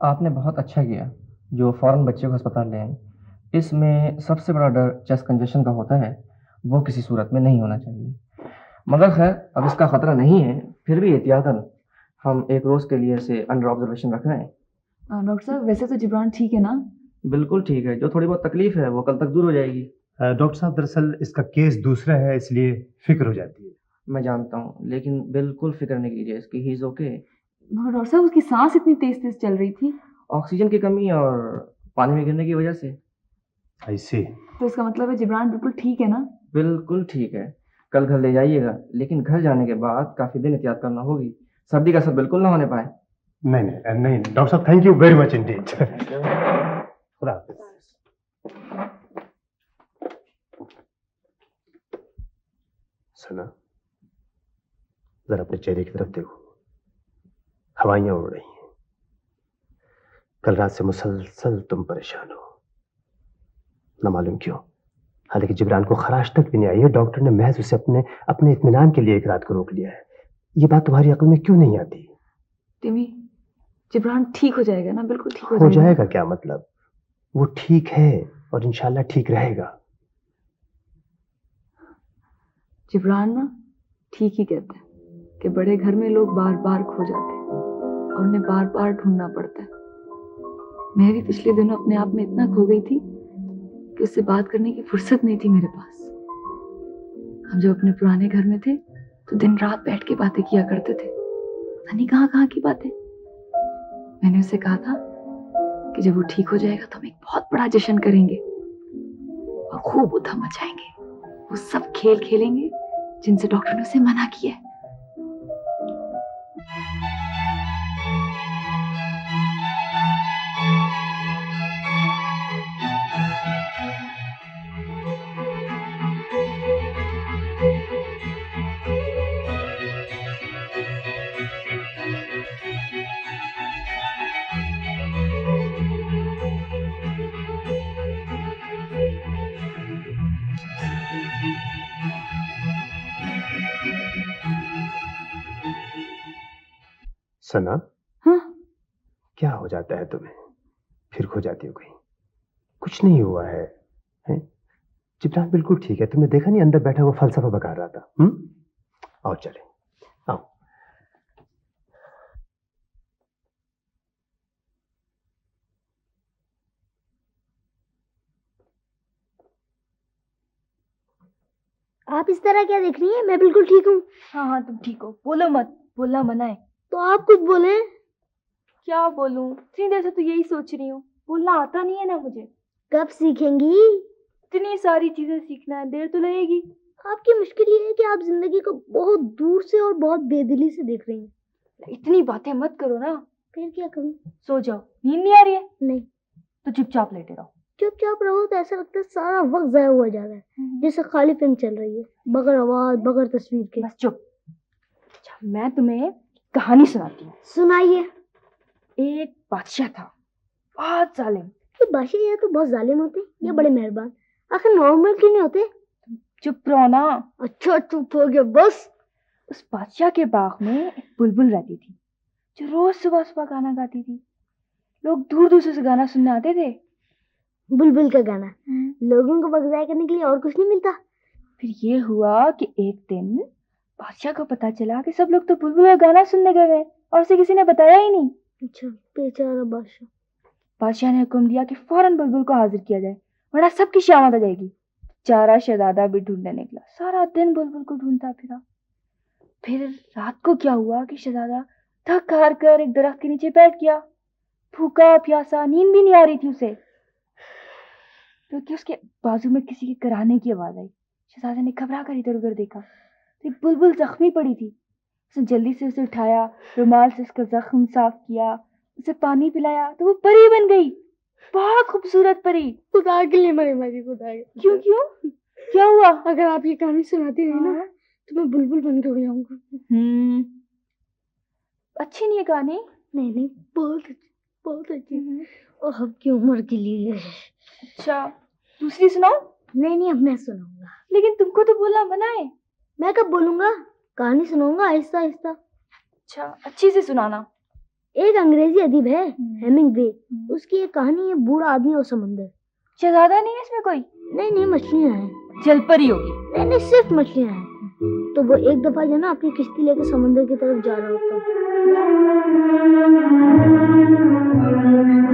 आपने बहुत अच्छा किया जो फ़ौरन बच्चे को अस्पताल ले आए। इसमें सबसे बड़ा डर चेस्ट कंजेशन का होता है, वो किसी सूरत में नहीं होना चाहिए। मगर खैर अब इसका खतरा नहीं है, फिर भी एहतियातन हम एक रोज़ के लिए इसे अंडर ऑब्जर्वेशन रख रहे हैं। डॉक्टर साहब वैसे तो जिब्रान ठीक है ना? बिल्कुल ठीक है, जो थोड़ी बहुत तकलीफ है वो कल तक दूर हो जाएगी। डॉक्टर साहब दरअसल इसका केस दूसरा है, इसलिए फिक्र हो जाती है। मैं जानता हूँ, लेकिन बिल्कुल फिक्र नहीं कीजिए इसकी, ही इज़ ओके। मगर डॉक्टर साहब उसकी सांस इतनी तेज तेज चल रही थी। ऑक्सीजन की कमी और पानी में गिरने की वजह से। ऐसे तो इसका मतलब है जिब्रान बिल्कुल ठीक है ना? बिल्कुल ठीक है, कल घर ले जाइएगा, लेकिन घर जाने के बाद काफ़ी दिन एहतियात करना होगी, सर्दी का असर बिल्कुल ना होने पाए। नहीं नहीं नहीं डॉक्टर साहब, thank you very much Indeed. खुदा हाफिज। सुना, जरा अपने चेहरे की तरफ देखो, हवाइयां उड़ रही हैं। कल रात से मुसलसल तुम परेशान हो, न मालूम क्यों। हालांकि जिब्रान को खराश तक भी नहीं आई है, डॉक्टर ने महज उसे अपने अपने इत्मीनान के लिए एक रात को रोक लिया है। ये बात तुम्हारी अक्ल में क्यों नहीं आती? टिमी, जिब्रान ठीक हो जाएगा ना? बिल्कुल ठीक हो जाएगा क्या मतलब? वो ठीक है और इंशाल्लाह ठीक रहेगा। जिब्रान ना ठीक ही कहते हैं कि बड़े घर में लोग बार बार खो जाते हैं और उन्हें बार बार ढूंढना पड़ता है। मैं भी पिछले दिनों अपने आप में इतना खो गई थी कि उससे बात करने की फुर्सत नहीं थी मेरे पास। हम जब अपने पुराने घर में थे तो दिन रात बैठ के बातें किया करते थे, नहीं कहाँ की बातें। मैंने उससे कहा था कि जब वो ठीक हो जाएगा तो हम एक बहुत बड़ा जश्न करेंगे और खूब उधम मचाएंगे। वो सब खेल खेलेंगे जिनसे डॉक्टर ने उसे मना किया है। सना, हाँ? क्या हो जाता है तुम्हें? फिर खो जाती हो कहीं? कुछ नहीं हुआ है, हैं? जिब्रान बिल्कुल ठीक है। तुमने देखा नहीं, अंदर बैठा हुआ फलसफा बका रहा था। आओ चले, आओ। आप इस तरह क्या देख रही हैं? मैं बिल्कुल ठीक हूँ। हाँ तुम ठीक हो, बोलो मत, बोलना मना है। तो आप कुछ बोले। क्या बोलूं, इतनी देर से तो यही सोच रही हूँ, बोलना आता नहीं है ना मुझे। कब सीखेंगी? इतनी सारी चीजें सीखना है, देर तो लगेगी। आपकी मुश्किल ये है कि आप जिंदगी को बहुत दूर से और बहुत बेदिली से देख रही हैं। इतनी बातें मत करो ना। फिर क्या करूं? सो जाओ, नींद नहीं आ रही है? नहीं। तो चुपचाप लेटे रहो। चुपचाप रहो तो ऐसा लगता है सारा वक्त जाया हुआ जा रहा है, जैसे खाली फिल्म चल रही है, बगैर आवाज बगैर तस्वीर के। बस चुप। अच्छा, मैं तुम्हें कहानी सुनाती हूँ। सुनाइए। एक बादशाह था, बहुत जालिम। ये बादशाह ये तो बहुत जालिम होते हैं, ये बड़े मेहरबान। आखिर नॉर्मल क्यों नहीं होते? चुप रहो ना। अच्छा चुप हो गया बस। उस बादशाह के बाग में एक बुलबुल रहती थी जो रोज सुबह सुबह गाना गाती थी। लोग दूर दूर से उस गाना सुनने आते थे। बुलबुल का गाना लोगों को बगजाय करने के लिए और कुछ नहीं मिलता। फिर ये हुआ कि एक दिन बादशाह को पता चला कि सब लोग तो बुलबुल का गाना सुनने गए हैं और उसे किसी ने बताया ही नहीं। अच्छा, बेचारा बादशाह। बादशाह ने हुक्म दिया कि फौरन बुलबुल को हाजिर किया जाए, वरना सबकी शामत आ जाएगी। बेचारा शहजादा भी ढूंढने निकला, सारा दिन बुलबुल को ढूंढता फिरा। फिर रात को क्या हुआ कि शहजादा थक हार कर एक दरख्त के नीचे बैठ गया, भूखा प्यासा, नींद भी नहीं आ रही थी उसे, क्योंकि उसके बाजू में किसी के कराहने की आवाज आई। शहजादे ने घबरा कर इधर उधर देखा तो एक बुलबुल जख्मी पड़ी थी। उसने जल्दी से उसे उठाया, रुमाल से उसका जख्म साफ किया, उसे पानी पिलाया तो वो परी बन गई, बहुत खूबसूरत परी। खुदा के लिए मरे मारी, खुदा के। क्यों क्यों क्या हुआ? अगर आप ये कहानी सुनाती रही ना तो मैं बुलबुल बन के उड़ जाऊंगा। अच्छी नहीं है कहानी? नहीं नहीं, बहुत अच्छी, बहुत अच्छी। और अब की उम्र के लिए। अच्छा, दूसरी सुनाओ। नहीं नहीं, अब मैं सुनाऊंगा। लेकिन तुमको तो बोलना मना है। मैं कब बोलूंगा? कहानी सुनाऊंगा आहिस्ता आहिस्ता। अच्छा, अच्छी से सुनाना। एक अंग्रेजी अदीब है हेमिंग्वे, उसकी एक कहानी है बूढ़ा आदमी और समंदर। शहजादा नहीं है इसमें कोई? नहीं नहीं, मछलियां हैं। जलपरी होगी। नहीं नहीं, सिर्फ मछलियां हैं। तो वो एक दफा जो ना अपनी किश्ती लेकर समंदर की तरफ जा रहा होता है।